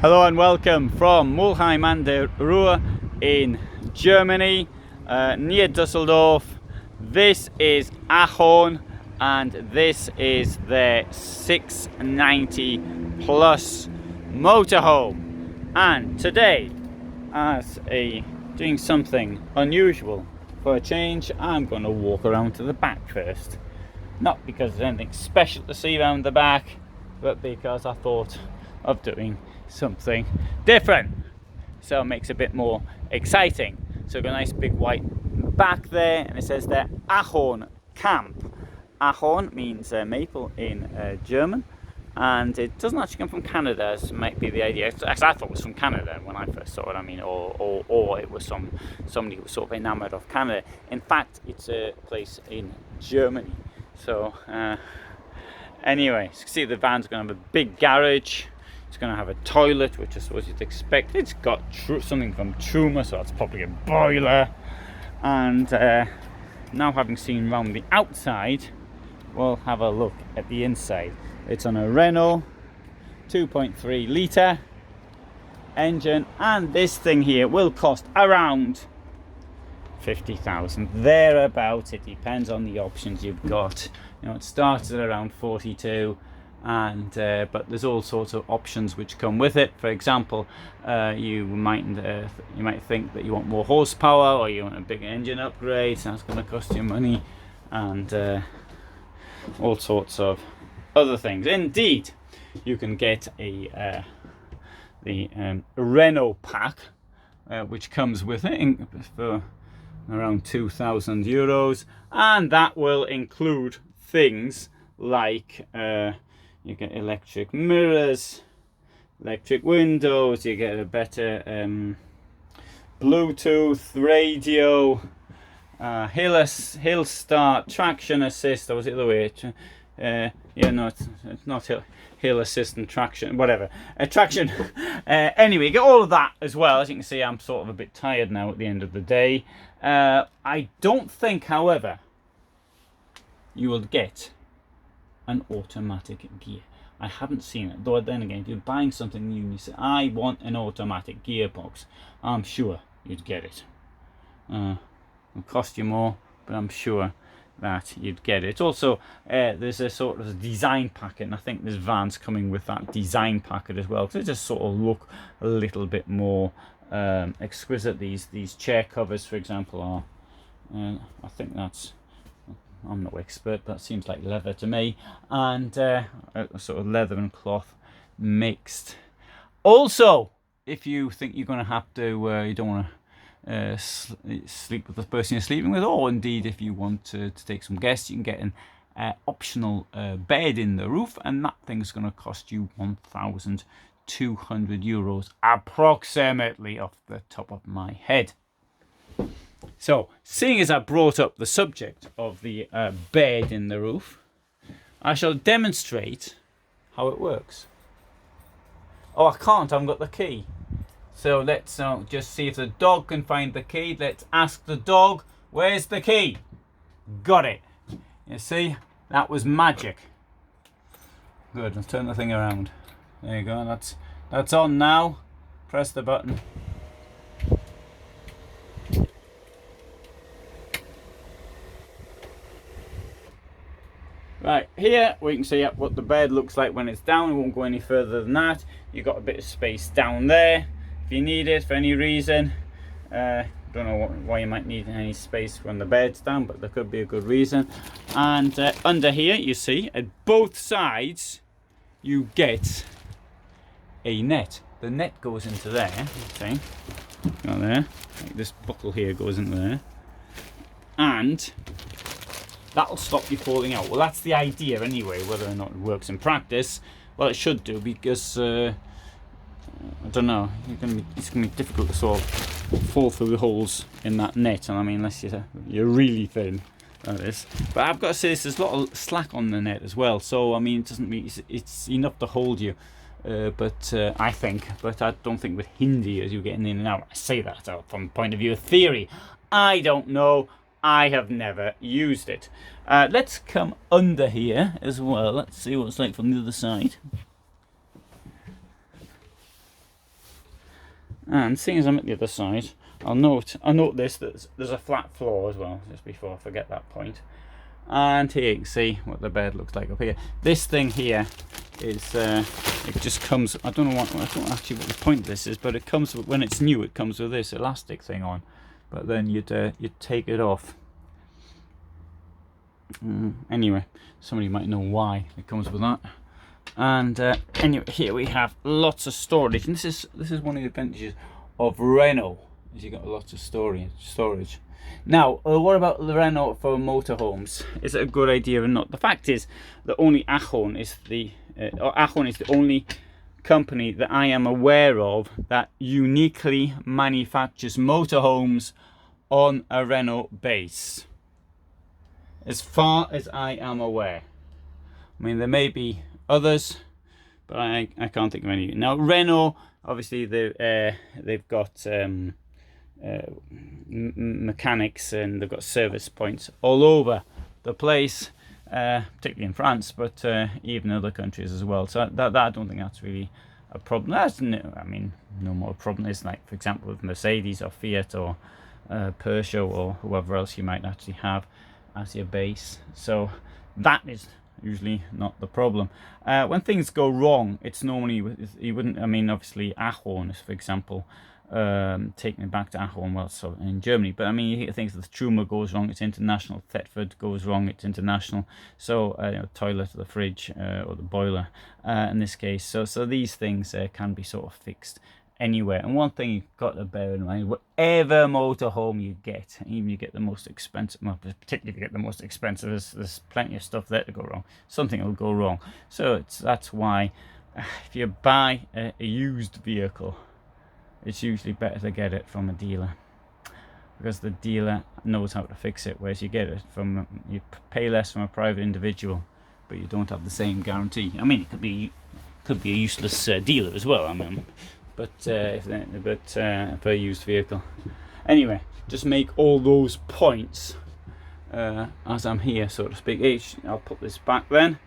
Hello and welcome from Mulheim an der Ruhr in Germany, near Dusseldorf. This is Ahorn and this is the 690 plus motorhome. And today, doing something unusual for a change, I'm going to walk around to the back first. Not because there's anything special to see around the back, but because I thought of doing something different, so it makes it a bit more exciting. So we've got a nice big white back there, and it says there Ahorn Camp. Ahorn means maple in German, and it doesn't actually come from Canada, as might be the idea. Actually, I thought it was from Canada when I first saw it. I mean, or it was somebody who was sort of enamored of Canada. In fact, it's a place in Germany. So anyway, you can see the van's going to have a big garage. It's going to have a toilet, which I suppose you'd expect. It's got something from Truma, so that's probably a boiler. And now, having seen round the outside, we'll have a look at the inside. It's on a Renault 2.3 litre engine, and this thing here will cost around 50,000 thereabout. It depends on the options you've got. You know, it starts at around 42, and but there's all sorts of options which come with it. For example, you might think that you want more horsepower, or you want a big engine upgrade, so that's going to cost you money, and all sorts of other things. Indeed, you can get the Renault pack, which comes with it for around €2,000, and that will include things like you get electric mirrors, electric windows, you get a better Bluetooth radio, hill start, traction assist, or was it the way? It's not hill assist and traction, whatever. Traction. Anyway, you get all of that as well. As you can see, I'm sort of a bit tired now at the end of the day. I don't think, however, you will get an automatic gear. I haven't seen it, though. Then again, if you're buying something new and you say, I want an automatic gearbox, I'm sure you'd get it. It'll cost you more, but I'm sure that you'd get it. Also, there's a sort of design packet, and I think this van's coming with that design packet as well, because it just sort of look a little bit more exquisite. These chair covers, for example, are I think that's, I'm no expert, but that seems like leather to me, and sort of leather and cloth mixed. Also, if you think you're going to have to, you don't want to sleep with the person you're sleeping with, or indeed if you want to take some guests, you can get an optional bed in the roof, and that thing's going to cost you €1,200 approximately, off the top of my head. So, seeing as I brought up the subject of the bed in the roof, I shall demonstrate how it works. Oh, I can't, I haven't got the key. So let's just see if the dog can find the key. Let's ask the dog, where's the key? Got it. You see, that was magic. Good, let's turn the thing around. There you go, that's on now. Press the button. Right, here we can see what the bed looks like when it's down. We won't go any further than that. You've got a bit of space down there if you need it for any reason. Don't know why you might need any space when the bed's down, but there could be a good reason. And under here, you see, at both sides, you get a net. The net goes into there, okay, got there. Like this buckle here goes into there, and that'll stop you falling out. Well, that's the idea anyway. Whether or not it works in practice, well, it should do, because I don't know, it's going to be difficult to sort of fall through the holes in that net. And I mean, unless you're really thin, that is. But I've got to say, there's a lot of slack on the net as well. So I mean, it doesn't mean it's enough to hold you. But I think, but I don't think it would hinder you as you're getting in and out. I say that from the point of view of theory. I don't know. I have never used it. Let's come under here as well. Let's see what it's like from the other side. And seeing as I'm at the other side, I'll note this, that there's a flat floor as well, just before I forget that point. And here you can see what the bed looks like up here. This thing here is, it just comes, I don't actually what the point of this is, but it comes, when it's new, it comes with this elastic thing on. But then you'd take it off. Anyway, somebody might know why it comes with that. And anyway, here we have lots of storage, and this is one of the advantages of Renault, is you got lots of storage. Now, what about the Renault for motorhomes? Is it a good idea or not? The fact is that only Ahorn is the only company that I am aware of that uniquely manufactures motorhomes on a Renault base, as far as I am aware. I mean, there may be others, but I can't think of any. Now, Renault, obviously, they've got mechanics, and they've got service points all over the place, particularly in France, but even other countries as well. So that I don't think that's really a problem. I mean, no more problem is, like, for example, with Mercedes or Fiat or Porsche or whoever else you might actually have as your base. So that is usually not the problem. When things go wrong, it's normally, you wouldn't, I mean, obviously Ahorn is, for example, taking it back to Ahorn, well, so in Germany, but I mean, you hear things, the Truma goes wrong, it's international. Thetford goes wrong, it's international. So you know, toilet, or the fridge, or the boiler, in this case. So these things can be sort of fixed anywhere. And one thing you've got to bear in mind, whatever motorhome you get, even you get the most expensive, well, particularly if you get the most expensive, there's plenty of stuff there to go wrong. Something will go wrong. So that's why if you buy a used vehicle, it's usually better to get it from a dealer, because the dealer knows how to fix it, whereas you get it from, you pay less from a private individual, but you don't have the same guarantee. I mean, it could be a useless dealer as well, I mean, but for a used vehicle. Anyway, just make all those points as I'm here, so to speak. I'll put this back then.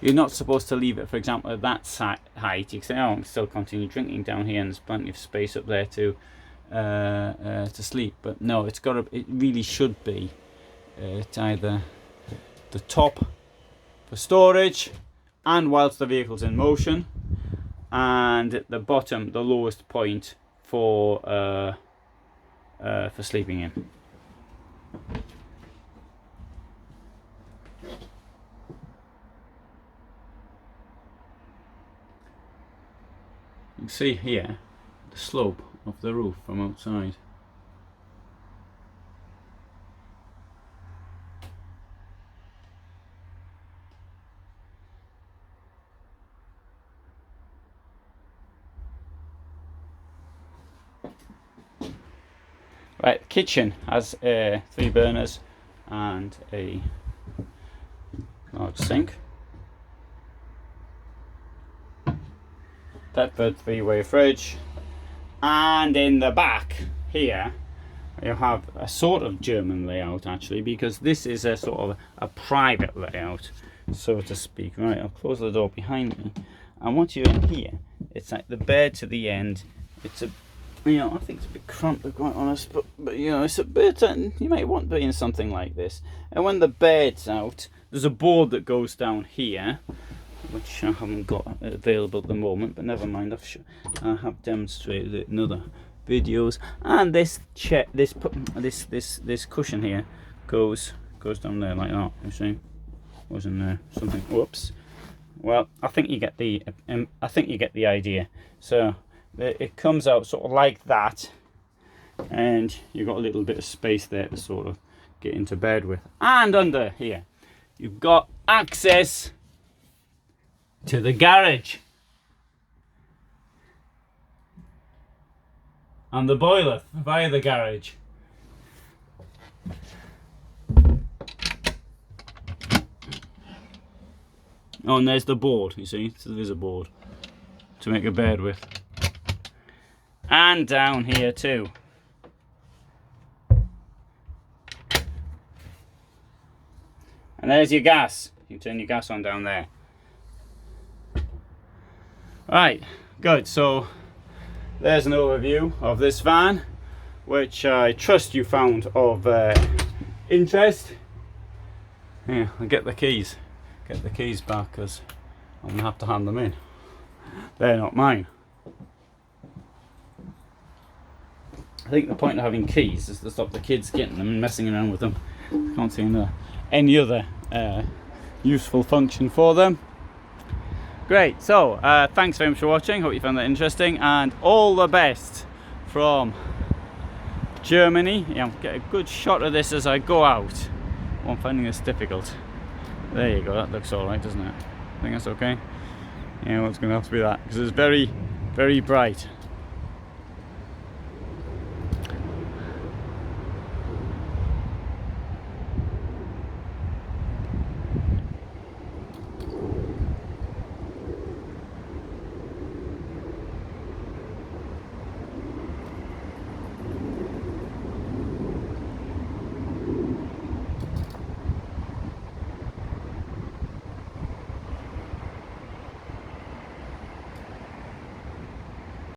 You're not supposed to leave it, for example, at that height. You can say, oh, I can still continue drinking down here, and there's plenty of space up there to sleep. But no, it really should be at either the top for storage, and whilst the vehicle's in motion, and at the bottom, the lowest point for sleeping in. You can see here the slope of the roof from outside. Right, the kitchen has 3 burners and a large sink. Thetford 3-way fridge, and in the back here you have a sort of German layout, actually, because this is a sort of a private layout, so to speak. Right, I'll close the door behind me, and once you're in here, it's like the bed to the end. It's a, you know, I think it's a bit cramped, to be quite honest, but you know, it's a bit, you might want to be in something like this. And when the bed's out, there's a board that goes down here, which I haven't got available at the moment, but never mind, I have demonstrated it in other videos. And this chair, this cushion here goes down there like that. You see, wasn't there something? Whoops. Well, I think you get the idea. So it comes out sort of like that, and you've got a little bit of space there to sort of get into bed with. And under here, you've got access to the garage and the boiler via the garage. Oh, and there's the board, you see, so there's a board to make a bed with. And down here too. And there's your gas. You can turn your gas on down there. Right, good. So there's an overview of this van, which I trust you found of interest. Yeah, I'll get the keys back because I'm gonna have to hand them in. They're not mine. I think the point of having keys is to stop the kids getting them and messing around with them. I can't see any other useful function for them. Great, so thanks very much for watching. Hope you found that interesting, and all the best from Germany. Yeah, get a good shot of this as I go out. Oh, I'm finding this difficult. There you go, that looks alright, doesn't it? I think that's okay. Yeah, well, it's going to have to be that because it's very, very bright.